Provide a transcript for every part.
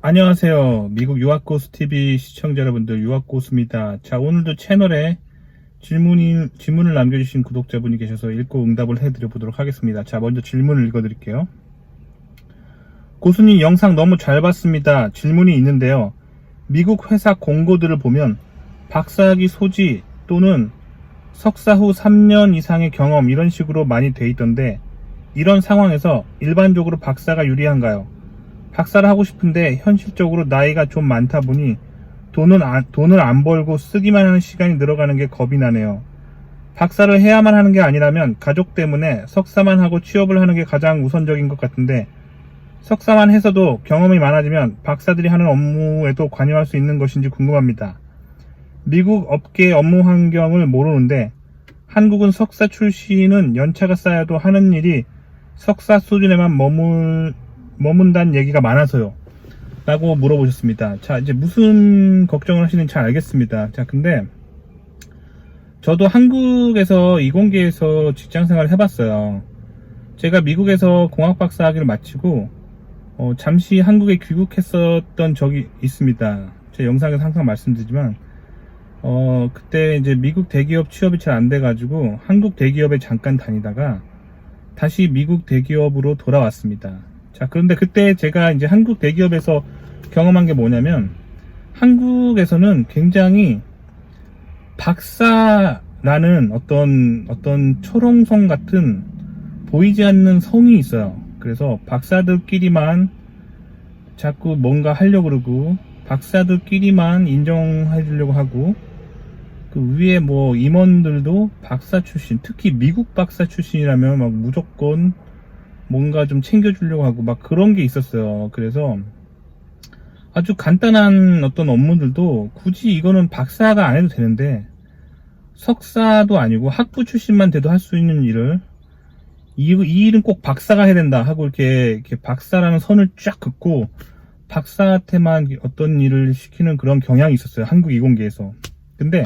안녕하세요. 미국 유학고수TV 시청자 여러분들, 유학고수입니다. 자, 오늘도 채널에 질문을 남겨주신 구독자분이 계셔서 읽고 응답을 해드려 보도록 하겠습니다. 자, 먼저 질문을 읽어드릴게요. 고수님, 영상 너무 잘 봤습니다. 질문이 있는데요. 미국 회사 공고들을 보면 박사학위 소지 또는 석사 후 3년 이상의 경험 이런 식으로 많이 돼 있던데, 이런 상황에서 일반적으로 박사가 유리한가요? 박사를 하고 싶은데 현실적으로 나이가 좀 많다 보니 돈을 안 벌고 쓰기만 하는 시간이 늘어가는 게 겁이 나네요. 박사를 해야만 하는 게 아니라면 가족 때문에 석사만 하고 취업을 하는 게 가장 우선적인 것 같은데, 석사만 해서도 경험이 많아지면 박사들이 하는 업무에도 관여할 수 있는 것인지 궁금합니다. 미국 업계 업무 환경을 모르는데 한국은 석사 출신은 연차가 쌓여도 하는 일이 석사 수준에만 머문다는 얘기가 많아서요, 라고 물어보셨습니다. 자, 이제 무슨 걱정을 하시는지 잘 알겠습니다. 자, 근데 저도 한국에서 이공계에서 직장생활을 해봤어요. 제가 미국에서 공학박사학위를 마치고 잠시 한국에 귀국했었던 적이 있습니다. 제 영상에서 항상 말씀드리지만 그때 이제 미국 대기업 취업이 잘 안 돼가지고 한국 대기업에 잠깐 다니다가 다시 미국 대기업으로 돌아왔습니다. 자, 그런데 그때 제가 이제 한국 대기업에서 경험한 게 뭐냐면, 한국에서는 굉장히 박사라는 어떤 초롱성 같은 보이지 않는 성이 있어요. 그래서 박사들끼리만 자꾸 뭔가 하려고 그러고, 박사들끼리만 인정해 주려고 하고, 그 위에 뭐 임원들도 박사 출신, 특히 미국 박사 출신이라면 막 무조건 뭔가 좀 챙겨주려고 하고 막 그런 게 있었어요. 그래서 아주 간단한 어떤 업무들도 굳이 이거는 박사가 안 해도 되는데, 석사도 아니고 학부 출신만 돼도 할 수 있는 일을 이 일은 꼭 박사가 해야 된다 하고 이렇게 박사라는 선을 쫙 긋고 박사한테만 어떤 일을 시키는 그런 경향이 있었어요, 한국 이공계에서. 근데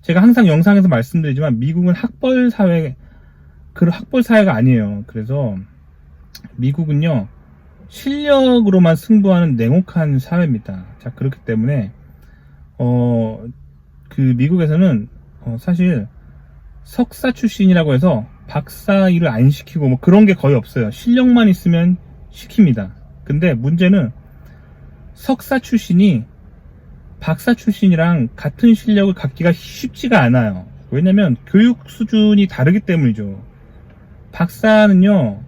제가 항상 영상에서 말씀드리지만 미국은 학벌 사회가 아니에요. 그래서 미국은요, 실력으로만 승부하는 냉혹한 사회입니다. 자, 그렇기 때문에 그 미국에서는 사실 석사 출신이라고 해서 박사 일을 안 시키고 뭐 그런 게 거의 없어요. 실력만 있으면 시킵니다. 근데 문제는 석사 출신이 박사 출신이랑 같은 실력을 갖기가 쉽지가 않아요. 왜냐면 교육 수준이 다르기 때문이죠. 박사는요,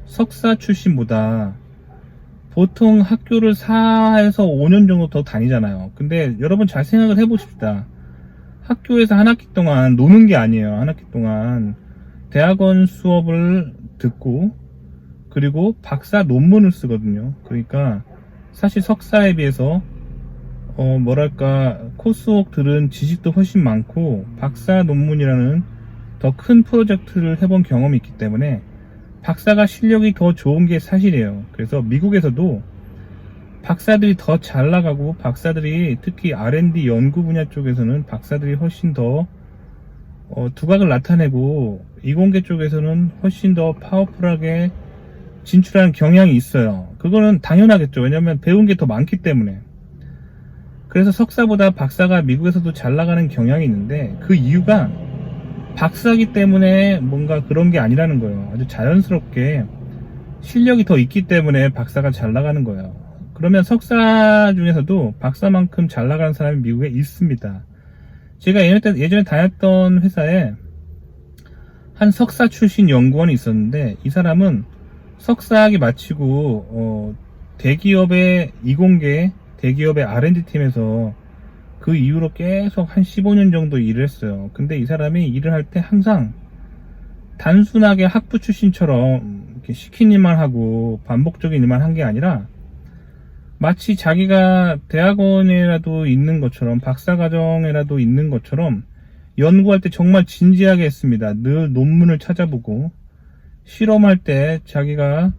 석사 출신보다 보통 학교를 4에서 5년 정도 더 다니잖아요. 근데 여러분 잘 생각을 해보십시다. 학교에서 한 학기 동안 노는 게 아니에요. 한 학기 동안 대학원 수업을 듣고 그리고 박사 논문을 쓰거든요. 그러니까 사실 석사에 비해서 코스웍 들은 지식도 훨씬 많고 박사 논문이라는 더 큰 프로젝트를 해본 경험이 있기 때문에 박사가 실력이 더 좋은 게 사실이에요. 그래서 미국에서도 박사들이 더 잘 나가고, 박사들이 특히 R&D 연구 분야 쪽에서는 박사들이 훨씬 더 두각을 나타내고, 이공계 쪽에서는 훨씬 더 파워풀하게 진출하는 경향이 있어요. 그거는 당연하겠죠. 왜냐하면 배운 게 더 많기 때문에. 그래서 석사보다 박사가 미국에서도 잘 나가는 경향이 있는데, 그 이유가 박사기 때문에 뭔가 그런 게 아니라는 거예요. 아주 자연스럽게 실력이 더 있기 때문에 박사가 잘 나가는 거예요. 그러면 석사 중에서도 박사만큼 잘 나가는 사람이 미국에 있습니다. 제가 예전에 다녔던 회사에 한 석사 출신 연구원이 있었는데, 이 사람은 석사학위 마치고 대기업의 이공계 대기업의 R&D 팀에서 그 이후로 계속 한 15년 정도 일을 했어요. 근데 이 사람이 일을 할 때 항상 단순하게 학부 출신처럼 이렇게 시킨 일만 하고 반복적인 일만 한 게 아니라, 마치 자기가 대학원에라도 있는 것처럼 박사과정에라도 있는 것처럼 연구할 때 정말 진지하게 했습니다. 늘 논문을 찾아보고, 실험할 때 자기가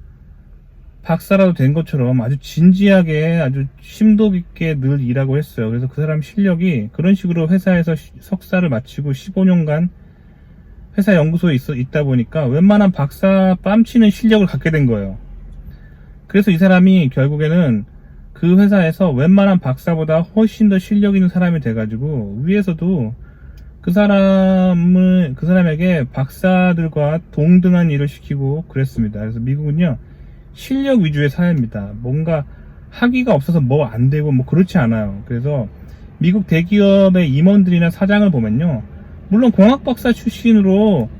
박사라도 된 것처럼 아주 진지하게 아주 심도 깊게 늘 일하고 했어요. 그래서 그 사람 실력이 그런 식으로 회사에서 석사를 마치고 15년간 회사 연구소에 있다 보니까 웬만한 박사 뺨치는 실력을 갖게 된 거예요. 그래서 이 사람이 결국에는 그 회사에서 웬만한 박사보다 훨씬 더 실력 있는 사람이 돼가지고 위에서도 그 사람에게 박사들과 동등한 일을 시키고 그랬습니다. 그래서 미국은요, 실력 위주의 사회입니다. 뭔가 학위가 없어서 뭐 안 되고 뭐 그렇지 않아요. 그래서 미국 대기업의 임원들이나 사장을 보면요, 물론 공학 박사 출신으로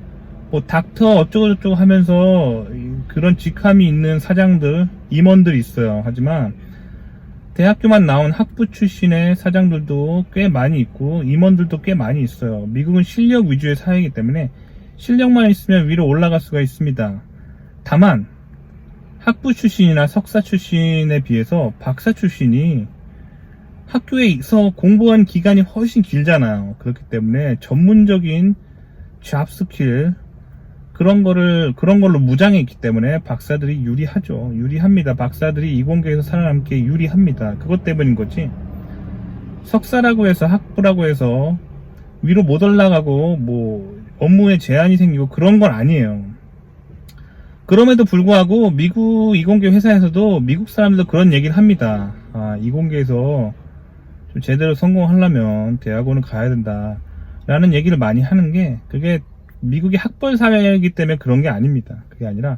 뭐 닥터 어쩌고저쩌고 하면서 그런 직함이 있는 사장들, 임원들이 있어요. 하지만 대학교만 나온 학부 출신의 사장들도 꽤 많이 있고 임원들도 꽤 많이 있어요. 미국은 실력 위주의 사회이기 때문에 실력만 있으면 위로 올라갈 수가 있습니다. 다만 학부 출신이나 석사 출신에 비해서 박사 출신이 학교에서 공부한 기간이 훨씬 길잖아요. 그렇기 때문에 전문적인 잡 스킬 그런 걸로 무장해 있기 때문에 박사들이 유리하죠. 유리합니다. 박사들이 이공계에서 살아남기에 유리합니다. 그것 때문인 거지. 석사라고 해서 학부라고 해서 위로 못 올라가고 뭐 업무에 제한이 생기고 그런 건 아니에요. 그럼에도 불구하고 미국 이공계 회사에서도 미국 사람들도 그런 얘기를 합니다. 이공계에서 좀 제대로 성공하려면 대학원을 가야 된다 라는 얘기를 많이 하는 게, 그게 미국이 학벌 사회이기 때문에 그런 게 아닙니다. 그게 아니라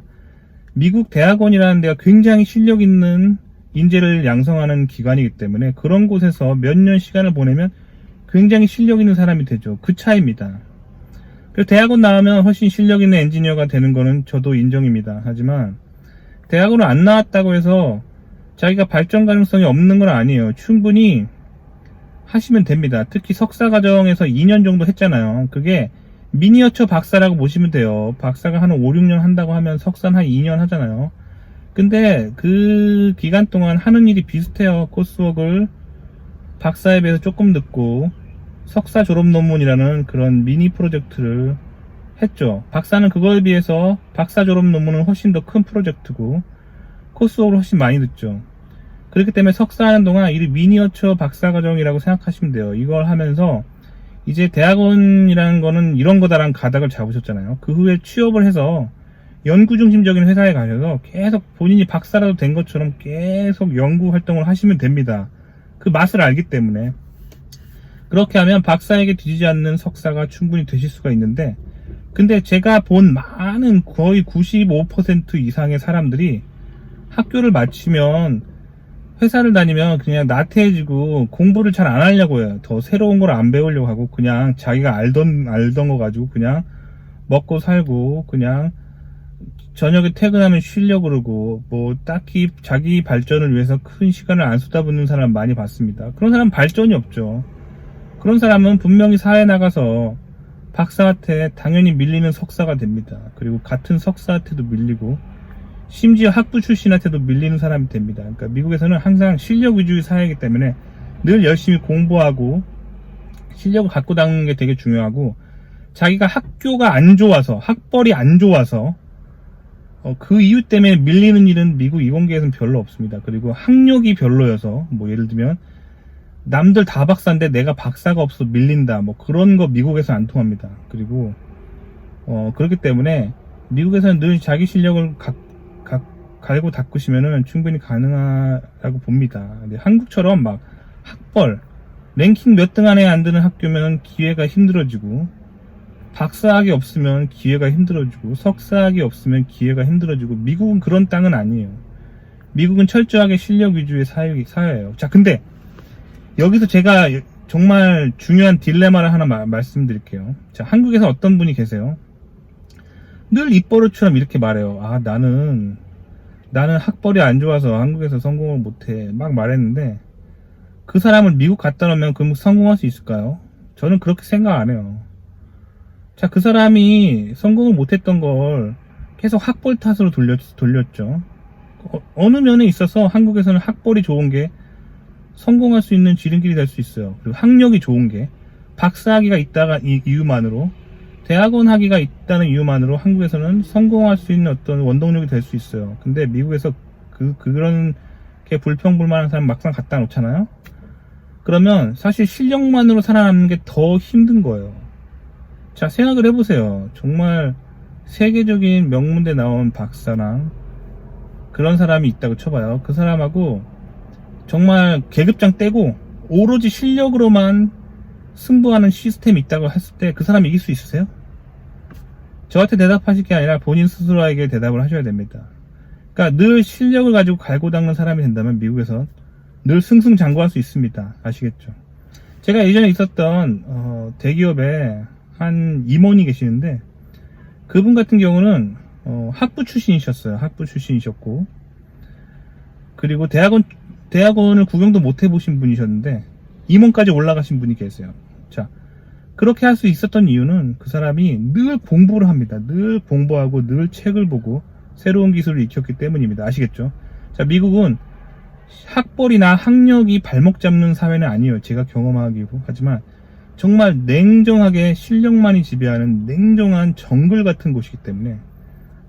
미국 대학원이라는 데가 굉장히 실력 있는 인재를 양성하는 기관이기 때문에 그런 곳에서 몇 년 시간을 보내면 굉장히 실력 있는 사람이 되죠. 그 차이입니다. 그래서 대학원 나오면 훨씬 실력 있는 엔지니어가 되는 거는 저도 인정입니다. 하지만 대학원을 안 나왔다고 해서 자기가 발전 가능성이 없는 건 아니에요. 충분히 하시면 됩니다. 특히 석사 과정에서 2년 정도 했잖아요. 그게 미니어처 박사라고 보시면 돼요. 박사가 한 5, 6년 한다고 하면 석사는 한 2년 하잖아요. 근데 그 기간 동안 하는 일이 비슷해요. 코스웍을 박사에 비해서 조금 늦고 석사 졸업 논문이라는 그런 미니 프로젝트를 했죠. 박사는 그거에 비해서 박사 졸업 논문은 훨씬 더 큰 프로젝트고 코스웍을 훨씬 많이 듣죠. 그렇기 때문에 석사하는 동안 이 미니어처 박사 과정이라고 생각하시면 돼요. 이걸 하면서 이제 대학원이라는 거는 이런 거다라는 가닥을 잡으셨잖아요. 그 후에 취업을 해서 연구 중심적인 회사에 가셔서 계속 본인이 박사라도 된 것처럼 계속 연구 활동을 하시면 됩니다. 그 맛을 알기 때문에. 그렇게 하면 박사에게 뒤지지 않는 석사가 충분히 되실 수가 있는데, 근데 제가 본 많은 거의 95% 이상의 사람들이 학교를 마치면 회사를 다니면 그냥 나태해지고 공부를 잘 안 하려고 해요. 더 새로운 걸 안 배우려고 하고 그냥 자기가 알던 거 가지고 그냥 먹고 살고 그냥 저녁에 퇴근하면 쉬려고 그러고 뭐 딱히 자기 발전을 위해서 큰 시간을 안 쏟아붓는 사람 많이 봤습니다. 그런 사람은 발전이 없죠. 그런 사람은 분명히 사회에 나가서 박사한테 당연히 밀리는 석사가 됩니다. 그리고 같은 석사한테도 밀리고 심지어 학부 출신한테도 밀리는 사람이 됩니다. 그러니까 미국에서는 항상 실력 위주의 사회이기 때문에 늘 열심히 공부하고 실력을 갖고 다니는 게 되게 중요하고, 자기가 학교가 안 좋아서 학벌이 안 좋아서 그 이유 때문에 밀리는 일은 미국 이공계에서는 별로 없습니다. 그리고 학력이 별로여서 뭐 예를 들면 남들 다 박사인데 내가 박사가 없어서 밀린다 뭐 그런 거 미국에서 안 통합니다. 그리고 그렇기 때문에 미국에서는 늘 자기 실력을 갈고 닦으시면은 충분히 가능하다고 봅니다. 근데 한국처럼 막 학벌, 랭킹 몇 등 안에 안 드는 학교면 기회가 힘들어지고, 박사학위 없으면 기회가 힘들어지고, 석사학위 없으면 기회가 힘들어지고, 미국은 그런 땅은 아니에요. 미국은 철저하게 실력 위주의 사회예요. 자, 근데 여기서 제가 정말 중요한 딜레마를 하나 말씀드릴게요. 자, 한국에서 어떤 분이 계세요? 늘 입버릇처럼 이렇게 말해요. 나는 학벌이 안 좋아서 한국에서 성공을 못해 막 말했는데, 그 사람을 미국 갖다 놓으면 그럼 성공할 수 있을까요? 저는 그렇게 생각 안 해요. 자, 그 사람이 성공을 못했던 걸 계속 학벌 탓으로 돌렸죠. 어느 면에 있어서 한국에서는 학벌이 좋은 게 성공할 수 있는 지름길이 될 수 있어요. 그리고 학력이 좋은 게, 박사학위가 있다가 이유만으로, 대학원 학위가 있다는 이유만으로 한국에서는 성공할 수 있는 어떤 원동력이 될 수 있어요. 근데 미국에서 그런 게 불평불만한 사람 막상 갖다 놓잖아요. 그러면 사실 실력만으로 살아남는 게 더 힘든 거예요. 자, 생각을 해보세요. 정말 세계적인 명문대 나온 박사랑 그런 사람이 있다고 쳐봐요. 그 사람하고 정말 계급장 떼고 오로지 실력으로만 승부하는 시스템이 있다고 했을 때 그 사람 이길 수 있으세요? 저한테 대답하실 게 아니라 본인 스스로에게 대답을 하셔야 됩니다. 그러니까 늘 실력을 가지고 갈고 닦는 사람이 된다면 미국에서 늘 승승장구할 수 있습니다. 아시겠죠? 제가 예전에 있었던 대기업에 한 임원이 계시는데 그분 같은 경우는 학부 출신이셨어요. 학부 출신이셨고 그리고 대학원을 구경도 못 해보신 분이셨는데 임원까지 올라가신 분이 계세요. 자, 그렇게 할 수 있었던 이유는 그 사람이 늘 공부를 합니다. 늘 공부하고 늘 책을 보고 새로운 기술을 익혔기 때문입니다. 아시겠죠? 자, 미국은 학벌이나 학력이 발목 잡는 사회는 아니에요. 제가 경험하기로 하지만 정말 냉정하게 실력만이 지배하는 냉정한 정글 같은 곳이기 때문에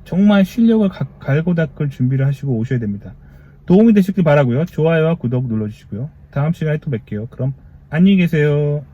정말 실력을 갈고 닦을 준비를 하시고 오셔야 됩니다. 도움이 되셨길 바라고요. 좋아요와 구독 눌러주시고요. 다음 시간에 또 뵐게요. 그럼 안녕히 계세요.